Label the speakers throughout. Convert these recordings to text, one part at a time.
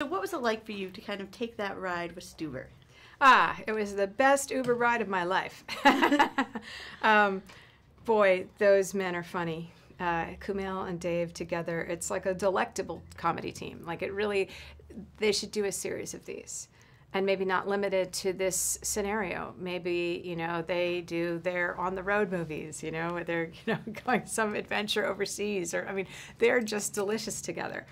Speaker 1: So what was it like for you to kind of take that ride with Stuber?
Speaker 2: It was the best Uber ride of my life. Boy, those men are funny. Kumail and Dave together, it's like a delectable comedy team. Like it really, they should do a series of these. And maybe not limited to this scenario. Maybe, they do their on-the-road movies, where they're, going some adventure overseas. They're just delicious together.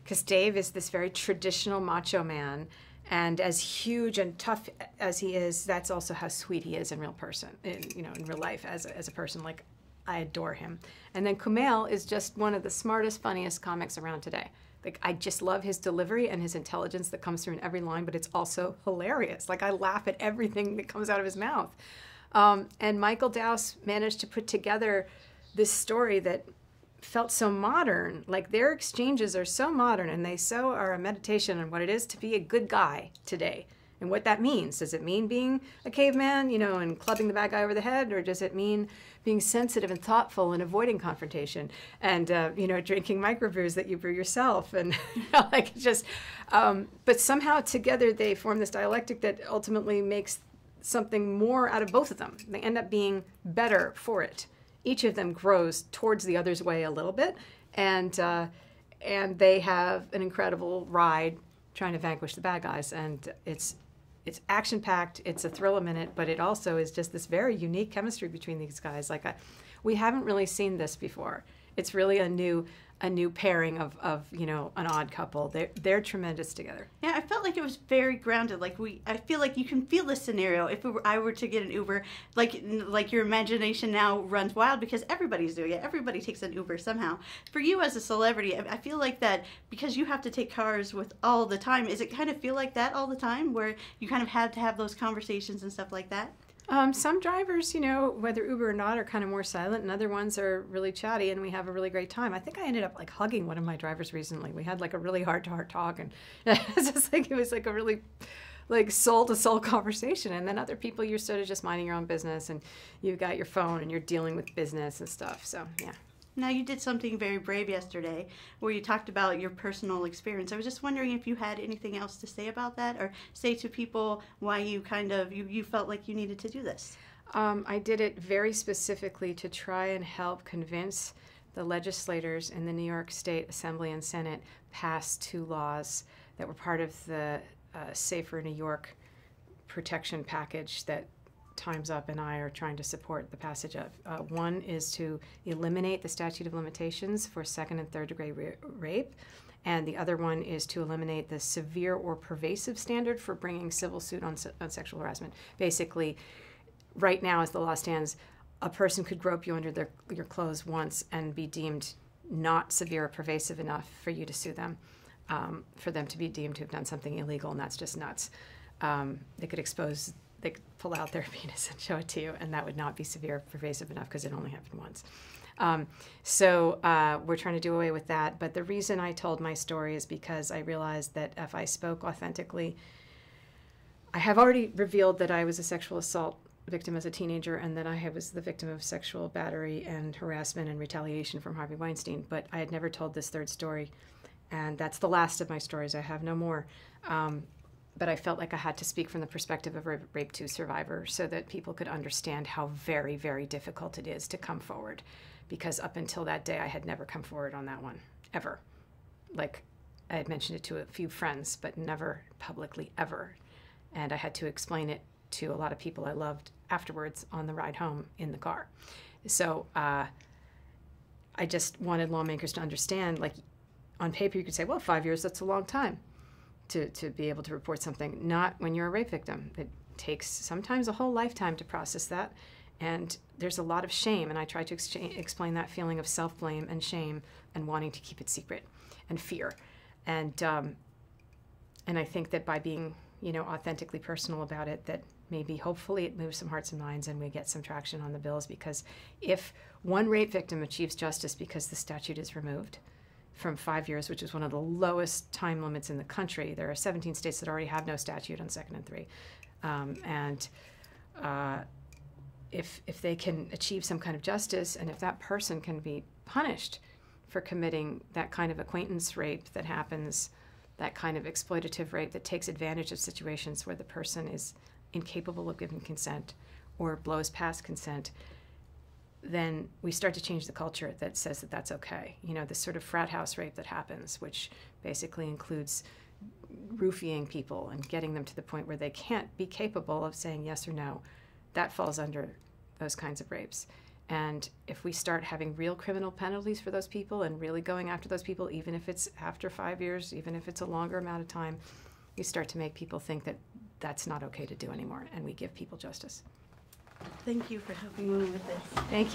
Speaker 2: Because Dave is this very traditional macho man. And as huge and tough as he is, that's also how sweet he is in real life as a person. Like, I adore him. And then Kumail is just one of the smartest, funniest comics around today. Like, I just love his delivery and his intelligence that comes through in every line, but it's also hilarious. Like, I laugh at everything that comes out of his mouth. And Michael Dowse managed to put together this story that felt so modern. Like, their exchanges are so modern, and they so are a meditation on what it is to be a good guy today and what that means. Does it mean being a caveman, and clubbing the bad guy over the head, or does it mean being sensitive and thoughtful and avoiding confrontation and, drinking microbrews that you brew yourself and, but somehow together they form this dialectic that ultimately makes something more out of both of them. They end up being better for it. Each of them grows towards the other's way a little bit, and they have an incredible ride trying to vanquish the bad guys, and it's action-packed, it's a thrill a minute, but it also is just this very unique chemistry between these guys. We haven't really seen this before. It's really a new pairing of an odd couple. They're tremendous together.
Speaker 1: Yeah, I felt like it was very grounded. I feel like you can feel this scenario if I were to get an Uber. Like your imagination now runs wild because everybody's doing it. Everybody takes an Uber somehow. For you as a celebrity, I feel like that because you have to take cars with all the time. Is it kind of feel like that all the time, where you kind of had to have those conversations and stuff like that?
Speaker 2: Some drivers, whether Uber or not, are kind of more silent, and other ones are really chatty, and we have a really great time. I think I ended up hugging one of my drivers recently. We had a really heart-to-heart talk, and it was a really soul-to-soul conversation. And then other people, you're sort of just minding your own business, and you've got your phone, and you're dealing with business and stuff. So yeah.
Speaker 1: Now, you did something very brave yesterday where you talked about your personal experience. I was just wondering if you had anything else to say about that, or say to people why you you felt like you needed to do this.
Speaker 2: I did it very specifically to try and help convince the legislators in the New York State Assembly and Senate pass 2 laws that were part of the Safer New York protection package that Time's Up and I are trying to support the passage of. One is to eliminate the statute of limitations for 2nd and 3rd degree rape, and the other one is to eliminate the severe or pervasive standard for bringing civil suit on sexual harassment. Basically, right now as the law stands, a person could grope you under your clothes once and be deemed not severe or pervasive enough for you to sue them, for them to be deemed to have done something illegal, and that's just nuts. They could pull out their penis and show it to you, and that would not be severe or pervasive enough because it only happened once. So we're trying to do away with that. But the reason I told my story is because I realized that if I spoke authentically, I have already revealed that I was a sexual assault victim as a teenager and that I was the victim of sexual battery and harassment and retaliation from Harvey Weinstein. But I had never told this 3rd story, and that's the last of my stories. I have no more. But I felt like I had to speak from the perspective of a Rape 2 survivor so that people could understand how very, very difficult it is to come forward. Because up until that day, I had never come forward on that one, ever. I had mentioned it to a few friends, but never publicly, ever. And I had to explain it to a lot of people I loved afterwards on the ride home in the car. So I just wanted lawmakers to understand, on paper you could say, well, 5 years, that's a long time to be able to report something. Not when you're a rape victim. It takes sometimes a whole lifetime to process that, and there's a lot of shame, and I try to explain that feeling of self-blame and shame and wanting to keep it secret and fear. And I think that by being, authentically personal about it, that maybe hopefully it moves some hearts and minds and we get some traction on the bills, because if one rape victim achieves justice because the statute is removed from 5 years, which is one of the lowest time limits in the country. There are 17 states that already have no statute on 2nd and 3. If they can achieve some kind of justice, and if that person can be punished for committing that kind of acquaintance rape that happens that kind of exploitative rape that takes advantage of situations where the person is incapable of giving consent or blows past consent, then we start to change the culture that says that that's okay. You know, this sort of frat house rape that happens, which basically includes roofying people and getting them to the point where they can't be capable of saying yes or no, that falls under those kinds of rapes. And if we start having real criminal penalties for those people and really going after those people, even if it's after 5 years, even if it's a longer amount of time, you start to make people think that that's not okay to do anymore, and we give people justice.
Speaker 1: Thank you for helping me with this.
Speaker 2: Thank you.